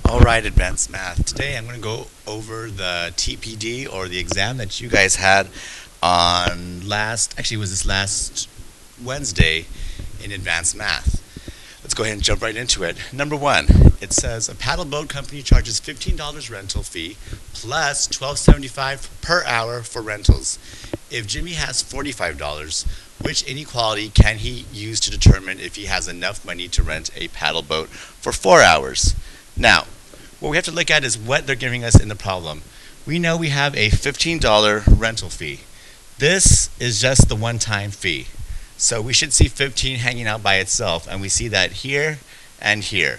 Alright, Advanced Math. Today I'm going to go over the TPD, or the exam that you guys had on actually it was this last Wednesday in Advanced Math. Let's go ahead and jump right into it. Number one, it says a paddle boat company charges $15 rental fee plus $12.75 per hour for rentals. If Jimmy has $45, which inequality can he use to determine if he has enough money to rent a paddle boat for 4 hours? Now, what we have to look at is what they're giving us in the problem. We know we have a $15 rental fee. This is just the one-time fee. So we should see 15 hanging out by itself, and we see that here and here.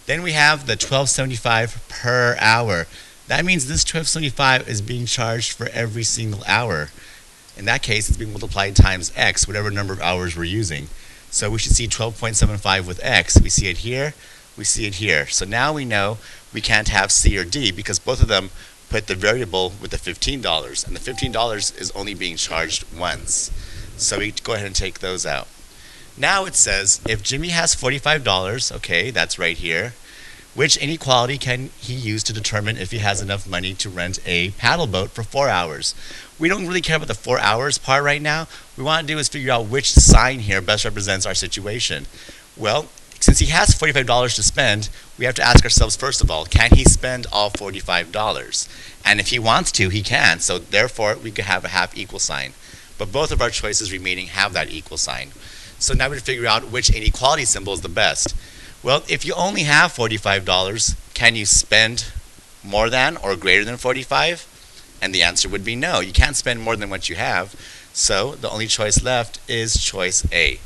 Then we have the $12.75 per hour. That means this $12.75 is being charged for every single hour. In that case, it's being multiplied times x, whatever number of hours we're using. So we should see 12.75 with x. We see it here, we see it here. So now we know we can't have C or D because both of them put the variable with the $15, and the $15 is only being charged once. So we go ahead and take those out. Now it says if Jimmy has $45, okay, that's right here, which inequality can he use to determine if he has enough money to rent a paddle boat for 4 hours? We don't really care about the 4 hours part right now. What we want to do is figure out which sign here best represents our situation. Well, since he has $45 to spend, we have to ask ourselves, first of all, can he spend all $45? And if he wants to, he can. So therefore, we could have a half equal sign. But both of our choices remaining have that equal sign. So now we figure out which inequality symbol is the best. Well, if you only have $45, can you spend more than or greater than 45? And the answer would be no. You can't spend more than what you have. So the only choice left is choice A.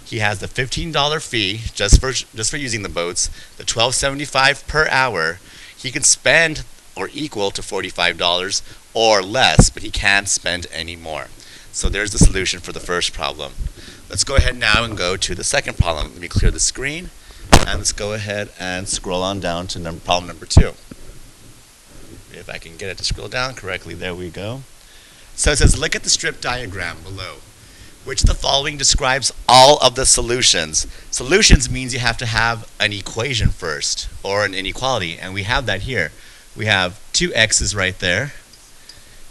He has the $15 fee just for using the boats, the $12.75 per hour. He can spend or equal to $45 or less, but he can't spend any more. So there's the solution for the first problem. Let's go ahead now and go to the second problem. Let me clear the screen, and let's go ahead and scroll on down to problem number 2. If I can get it to scroll down correctly, there we go. So it says, look at the strip diagram below. Which of the following describes all of the solutions? Solutions means you have to have an equation first, or an inequality, and we have that here. We have two x's right there,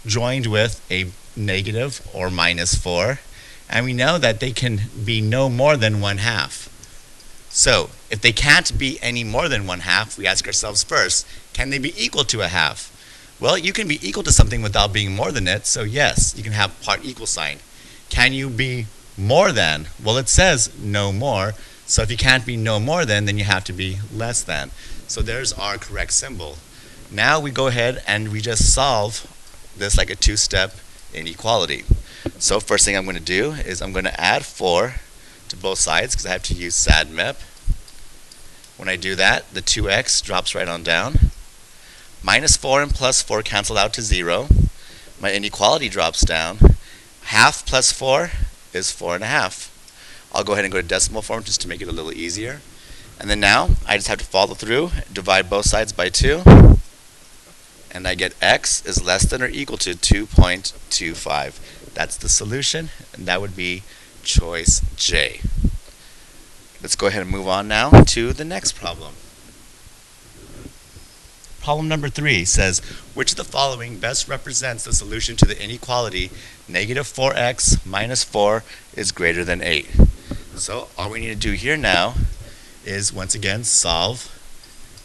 joined with a negative or minus 4, and we know that they can be no more than 1/2. So if they can't be any more than 1/2, we ask ourselves first, can they be equal to a half? Well, you can be equal to something without being more than it, so yes, you can have part equal sign. Can you be more than? Well, it says no more, so if you can't be no more than, then you have to be less than. So there's our correct symbol. Now we go ahead and we just solve this like a two-step inequality. So first thing I'm going to do is I'm going to add 4 to both sides because I have to use SADMEP. When I do that, the 2x drops right on down. Minus 4 and plus 4 cancel out to 0. My inequality drops down. Half plus 4 is 4.5. I'll go ahead and go to decimal form just to make it a little easier. And then now I just have to follow through, divide both sides by 2, and I get x is less than or equal to 2.25. That's the solution, and that would be choice J. Let's go ahead and move on now to the next problem. Problem number 3 says, which of the following best represents the solution to the inequality negative 4x minus 4 is greater than 8? So all we need to do here now is once again solve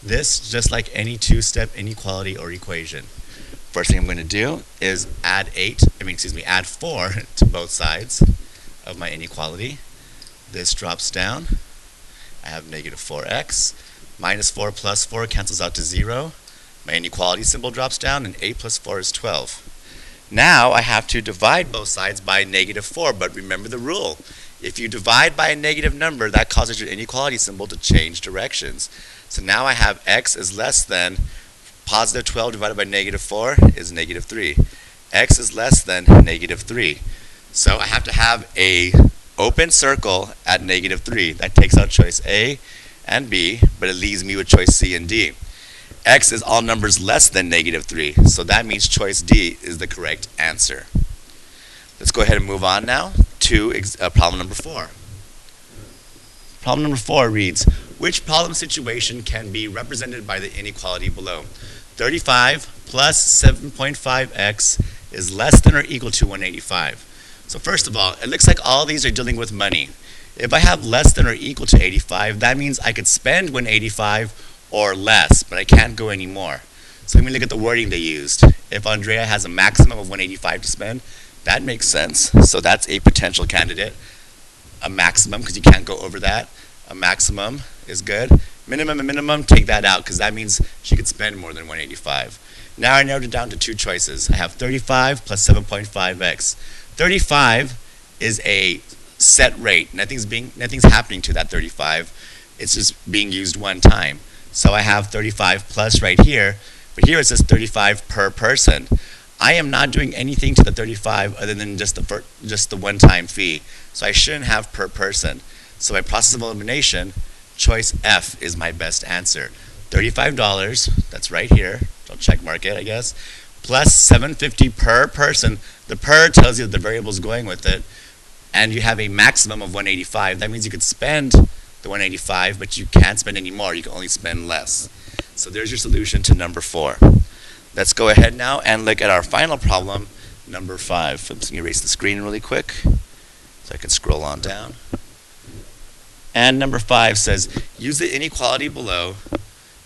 this just like any two-step inequality or equation. First thing I'm going to do is add 4 to both sides of my inequality. This drops down. I have negative 4x. Minus 4 plus 4 cancels out to 0. My inequality symbol drops down, and 8 plus 4 is 12. Now I have to divide both sides by negative 4, but remember the rule. If you divide by a negative number, that causes your inequality symbol to change directions. So now I have x is less than positive 12 divided by negative 4 is negative 3. X is less than negative 3. So I have to have a open circle at negative 3. That takes out choice A and B, but it leaves me with choice C and D. X is all numbers less than negative 3, so that means choice D is the correct answer. Let's go ahead and move on now to problem number 4. Problem number 4 reads, Which problem situation can be represented by the inequality below? 35 plus 7.5x is less than or equal to 185. So first of all, it looks like all these are dealing with money. If I have less than or equal to 85, that means I could spend 185 or less, but I can't go any more. So let me look at the wording they used. If Andrea has a maximum of 185 to spend, that makes sense. So that's a potential candidate. A maximum, because you can't go over that. A maximum is good. Minimum and minimum, take that out, because that means she could spend more than 185. Now I narrowed it down to two choices. I have 35 plus 7.5x. 35 is a set rate. Nothing's happening to that 35. It's just being used one time. So I have 35 plus right here, but here it says 35 per person. I am not doing anything to the 35 other than just the one-time fee. So I shouldn't have per person. So by process of elimination, choice F is my best answer. $35, that's right here. I'll check mark it, I guess. Plus $7.50 per person. The per tells you that the variable is going with it. And you have a maximum of 185. That means you could spend the 185, but you can't spend any more. You can only spend less. So there's your solution to number 4. Let's go ahead now and look at our final problem, number 5. I'm just going to erase the screen really quick so I can scroll on down. And number 5 says, use the inequality below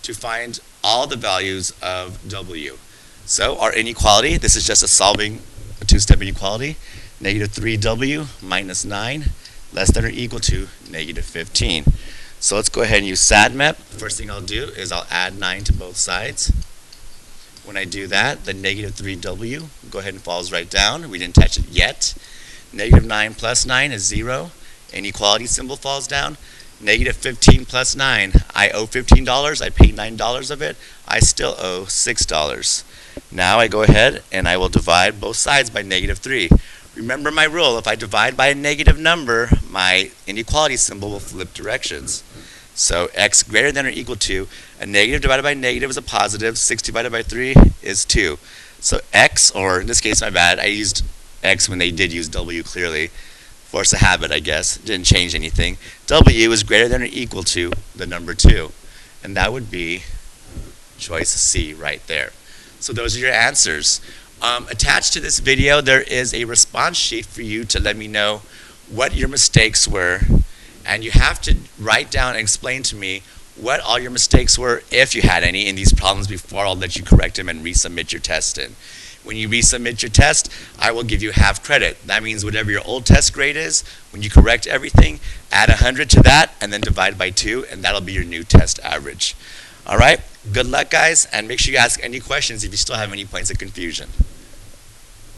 to find all the values of W. So our inequality, this is just solving a two-step inequality. Negative 3W minus 9 less than or equal to negative 15. So let's go ahead and use SADMEP. First thing I'll do is I'll add 9 to both sides. When I do that, the negative 3W go ahead and falls right down. We didn't touch it yet. Negative 9 plus 9 is 0. Inequality symbol falls down. Negative 15 plus 9. I owe $15. I paid $9 of it. I still owe $6. Now I go ahead and I will divide both sides by negative 3. Remember my rule. If I divide by a negative number, my inequality symbol will flip directions. So x greater than or equal to, a negative divided by negative is a positive. 6 divided by 3 is 2. So x, or in this case, my bad, I used x when they did use w clearly. Force of habit, I guess. Didn't change anything. W is greater than or equal to the number 2. And that would be choice C right there. So those are your answers. Attached to this video, there is a response sheet for you to let me know what your mistakes were. And you have to write down and explain to me what all your mistakes were, if you had any, in these problems before I'll let you correct them and resubmit your test in. When you resubmit your test, I will give you half credit. That means whatever your old test grade is, when you correct everything, add 100 to that and then divide by 2, and that'll be your new test average. All right, good luck guys, and make sure you ask any questions if you still have any points of confusion.